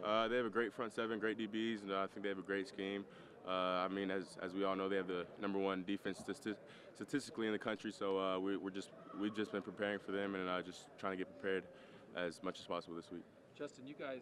They have a great front seven, great DBs, and I think they have a great scheme. I mean, as we all know, they have the #1 defense statistically in the country. So we've just been preparing for them and just trying to get prepared as much as possible this week. Justin, you guys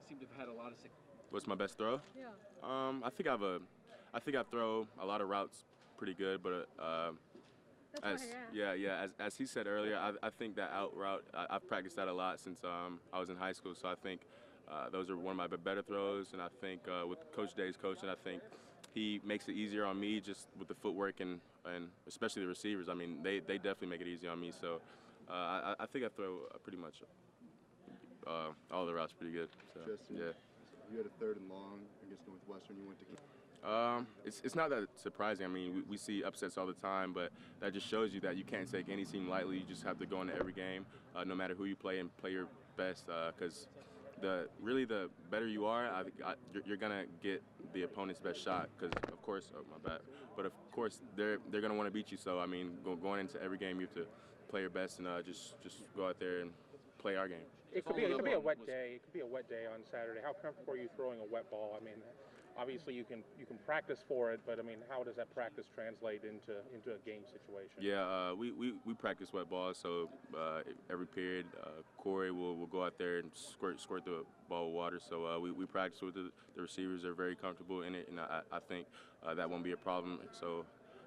seem to have had a lot of success. What's my best throw? Yeah. I think I throw a lot of routes pretty good, but as he said earlier, I think that out route I've practiced that a lot since I was in high school. So I think those are one of my better throws, and I think with Coach Day's coaching, I think he makes it easier on me just with the footwork and especially the receivers. I mean, they definitely make it easy on me. So I think I throw pretty much all the routes pretty good. So, Justin, yeah. You had a 3rd and long against Northwestern. You went to. It's not that surprising. I mean, we see upsets all the time, but that just shows you that you can't take any team lightly. You just have to go into every game, no matter who you play, and play your best. Because the better you are, you're gonna get the opponent's best shot. Because of course, but of course they're gonna want to beat you. So I mean, going into every game, you have to play your best and just go out there and play our game. It could be a wet day. It could be a wet day on Saturday. How comfortable are you throwing a wet ball? I mean, obviously you can practice for it, but I mean, how does that practice translate into a game situation? Yeah, we practice wet balls. So every period, Corey will go out there and squirt the ball with water. So we practice with the receivers. They're very comfortable in it, and I think that won't be a problem. So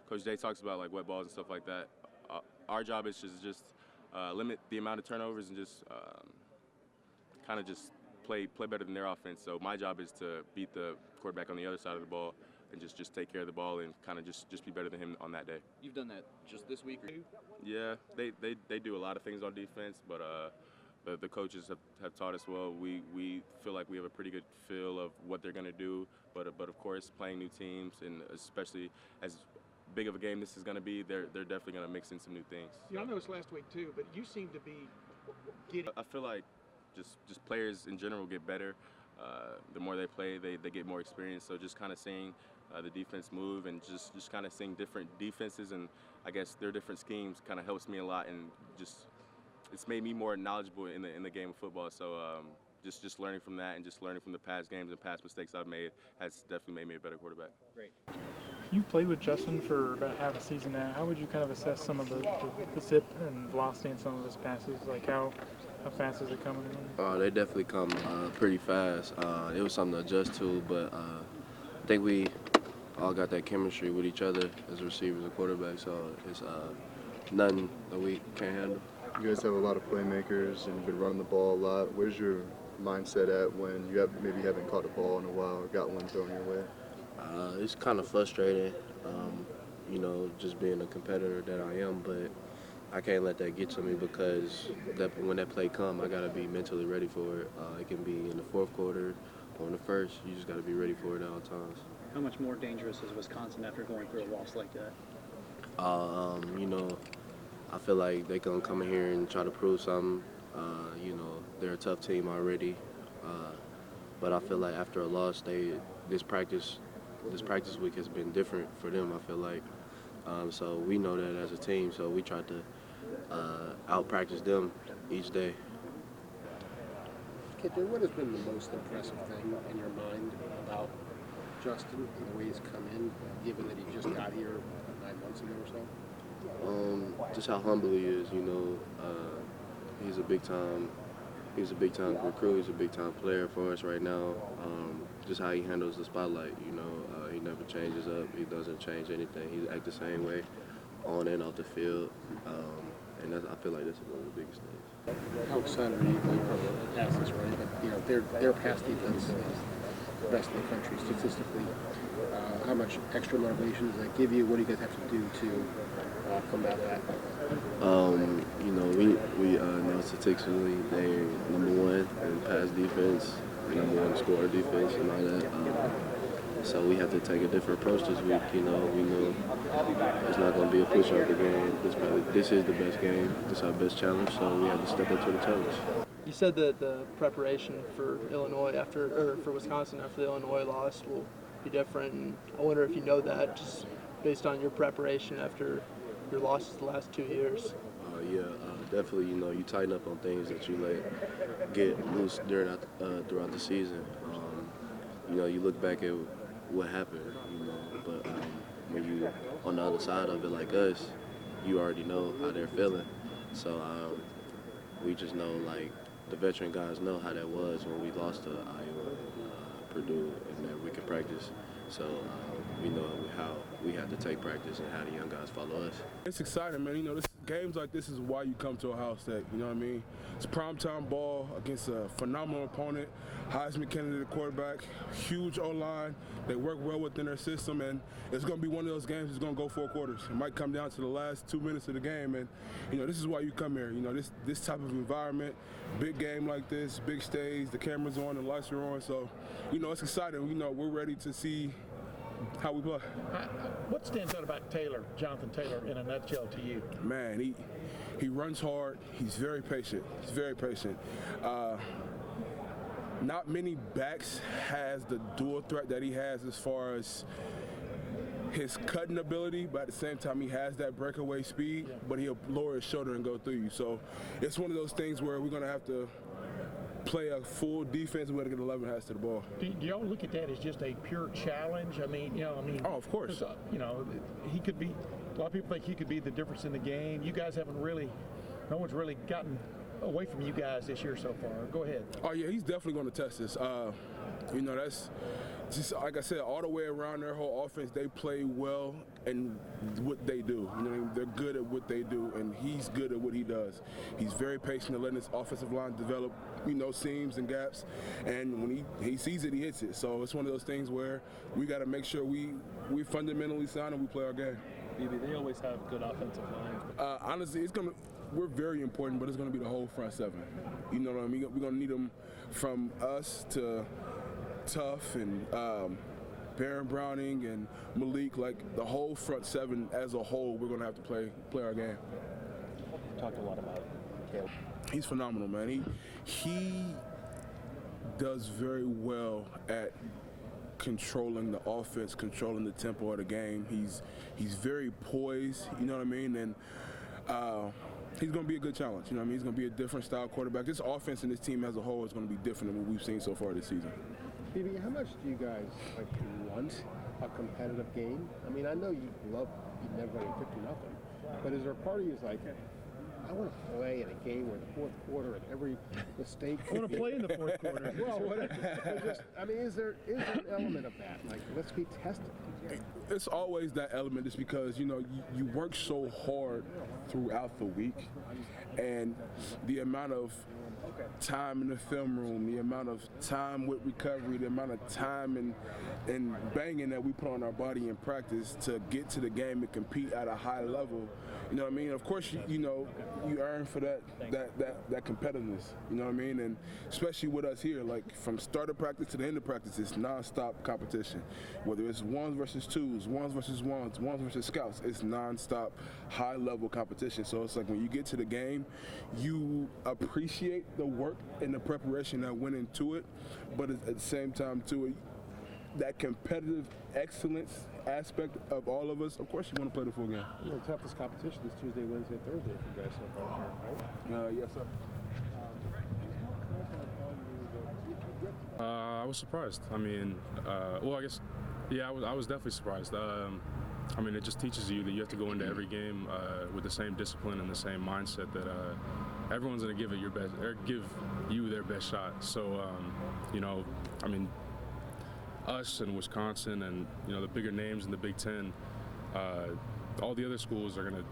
Coach Day talks about like wet balls and stuff like that. Our job is just limit the amount of turnovers and just kind of just play better than their offense. So my job is to beat the quarterback on the other side of the ball and just take care of the ball and kind of just be better than him on that day. You've done that just this week? Yeah, they do a lot of things on defense, but the coaches have taught us well. We feel like we have a pretty good feel of what they're going to do, but of course playing new teams and especially as big of a game this is going to be, they're definitely going to mix in some new things. Yeah, I know it's last week too, but you seem to be getting. I feel like just players in general get better. The more they play, they get more experience. So just kind of seeing the defense move and just kind of seeing different defenses and I guess their different schemes kind of helps me a lot and it's made me more knowledgeable in the game of football. So just learning from that and just learning from the past games and past mistakes I've made has definitely made me a better quarterback. Great. You've played with Justin for about half a season now. How would you kind of assess some of the zip and velocity in some of his passes? Like how fast is it coming in? They definitely come pretty fast. It was something to adjust to, but I think we all got that chemistry with each other as receivers and quarterbacks, so it's nothing that we can't handle. You guys have a lot of playmakers and you've been running the ball a lot. Where's your mindset at when you maybe haven't caught a ball in a while or got one thrown your way? It's kind of frustrating, just being a competitor that I am, but I can't let that get to me because when that play come, I got to be mentally ready for it. It can be in the 4th quarter or in the 1st. You just got to be ready for it at all times. How much more dangerous is Wisconsin after going through a loss like that? I feel like they're going to come in here and try to prove something. They're a tough team already. But I feel like after a loss, this practice week has been different for them, I feel like. So we know that as a team, so we try to out-practice them each day. Kidder, what has been the most impressive thing in your mind about Justin and the way he's come in, given that he just got here 9 months ago or so? Just how humble he is, he's a big-time recruit, he's a big-time player for us right now. Just how he handles the spotlight, he never changes up, he doesn't change anything. He acts the same way on and off the field, and I feel like that's one of the biggest things. How excited are you about the passes, right? Their pass defense is the best in the country statistically. How much extra motivation does that give you? What do you guys have to do to combat that? We know statistically they're #1 in pass defense, #1 score defense, and all that. So we have to take a different approach this week. We know it's not going to be a pushover game. This is the best game. This is our best challenge, so we have to step up to the challenge. You said that the preparation for for Wisconsin after the Illinois loss will be different. And I wonder if you know that just based on your preparation after your losses the last 2 years. definitely, you know, you tighten up on things that you let get loose throughout the season. You know, you look back at what happened, you know, but when you on the other side of it like us, you already know how they're feeling. So we just know, like, the veteran guys know how that was when we lost to Iowa, Purdue, and that we could practice. So we know how we have to take practice and how the young guys follow us. It's exciting, man. You know, games like this is why you come to Ohio State. You know what I mean? It's primetime ball against a phenomenal opponent, Heisman candidate quarterback, huge O-line. They work well within their system, and it's going to be one of those games that's going to go 4 quarters. It might come down to the last 2 minutes of the game, and, you know, this is why you come here. You know, this type of environment, big game like this, big stage, the camera's on, the lights are on. So, you know, it's exciting. You know, we're ready to see how we play. What stands out about Jonathan Taylor, in a nutshell to you? Man, he runs hard. He's very patient. Not many backs has the dual threat that he has as far as his cutting ability, but at the same time he has that breakaway speed, but he'll lower his shoulder and go through you. So it's one of those things where we're going to have to play a full defense. We're going to get 11 hats to the ball. Do y'all look at that as just a pure challenge? Oh, of course. You know, he could be, a lot of people think he could be the difference in the game. You guys haven't really, no one's really gotten away from you guys this year so far. Go ahead. Oh, yeah, he's definitely going to test this. You know, that's just, like I said, all the way around their whole offense, they play well in what they do. You know, they're good at what they do, and he's good at what he does. He's very patient at letting his offensive line develop, you know, seams and gaps, and when he sees it, he hits it. So it's one of those things where we got to make sure we fundamentally sound and we play our game. They always have good offensive lines. Honestly, we're very important, but it's going to be the whole front seven. You know what I mean? We're going to need them from us to Tough and Baron Browning and Malik, like the whole front seven as a whole. We're going to have to play our game. Talked a lot about Caleb. He's phenomenal, man. He does very well at controlling the offense, controlling the tempo of the game. He's very poised, you know what I mean? And he's going to be a good challenge. You know what I mean? He's going to be a different style quarterback. This offense and this team as a whole is going to be different than what we've seen so far this season. BB, how much do you guys want a competitive game? I mean, I know you love beating everybody 50-0, but is there a part of you is like, I want to play in a game where the fourth quarter and every mistake. I want to play in the fourth quarter. Well, is there an element of that? Like, let's be tested. It's always that element, just because, you know, you work so hard throughout the week, and the amount of time in the film room, the amount of time with recovery, the amount of time and banging that we put on our body in practice to get to the game and compete at a high level. You know what I mean? Of course, you know, you earn for that competitiveness. You know what I mean? And especially with us here, like from start of practice to the end of practice, it's nonstop competition. Whether it's ones versus twos, ones versus ones versus scouts, it's nonstop high-level competition. So it's like when you get to the game, you appreciate the work and the preparation that went into it, but at the same time, too, that competitive excellence aspect of all of us, of course you want to play the full game. You know, the toughest competition is Tuesday, Wednesday, Thursday for you guys so far, right? Yes, sir. I was surprised. I mean, well, I guess, yeah, I was definitely surprised. I mean, it just teaches you that you have to go into every game with the same discipline and the same mindset that everyone's going to give it your best, or give you their best shot. So, you know, I mean, us and Wisconsin and, you know, the bigger names in the Big Ten, all the other schools are going to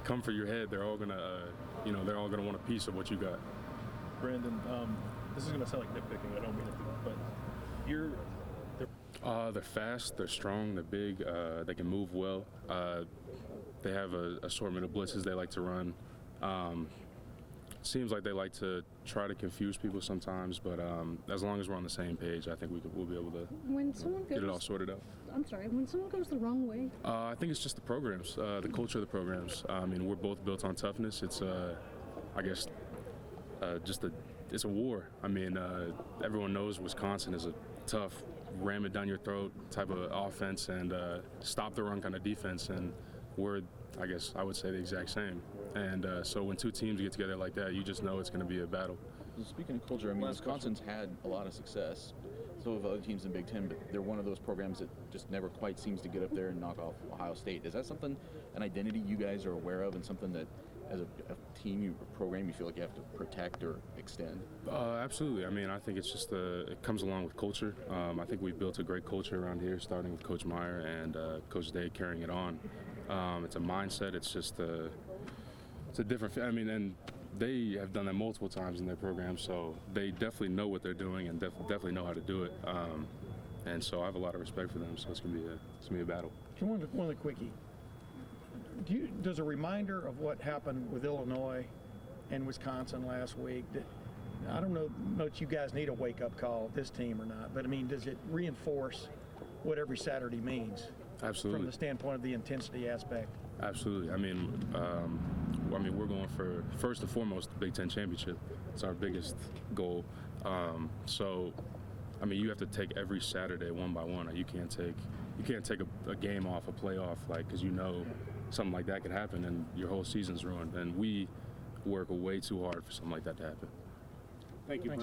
come for your head. They're all going to, you know, they're all going to want a piece of what you got. Brandon, this is going to sound like nitpicking. I don't mean it, but they're fast, they're strong, they're big, they can move well. They have an assortment of blitzes they like to run. Seems like they like to try to confuse people sometimes, but as long as we're on the same page, I think we'll be able to get it all sorted out. I'm sorry, when someone goes the wrong way? I think it's just the programs, the culture of the programs. I mean, we're both built on toughness. It's, I guess, it's a war. I mean, everyone knows Wisconsin is a tough, ram it down your throat type of offense and stop the run kind of defense, and we're, I guess I would say, the exact same. And so when two teams get together like that, you just know it's going to be a battle. Speaking of culture, I mean, Wisconsin's had a lot of success. So have other teams in Big Ten, but they're one of those programs that just never quite seems to get up there and knock off Ohio State. Is that something, an identity you guys are aware of, and something that, as a team, a program, you feel like you have to protect or extend? Absolutely. I mean, I think it's just it comes along with culture. I think we've built a great culture around here, starting with Coach Meyer and Coach Day carrying it on. It's a mindset. It's just it's a different. I mean, and they have done that multiple times in their program, so they definitely know what they're doing and definitely know how to do it. And so I have a lot of respect for them. So it's gonna be a battle. One other quickie. Does a reminder of what happened with Illinois and Wisconsin last week, I don't know that you guys need a wake-up call, this team or not, but I mean, does it reinforce what every Saturday means? Absolutely. From the standpoint of the intensity aspect. Absolutely. I mean, we're going for, first and foremost, the Big Ten championship. It's our biggest goal. So, I mean, you have to take every Saturday one by one. You can't take a game off, a playoff, because you know something like that could happen and your whole season's ruined. And we work way too hard for something like that to happen. Thank you.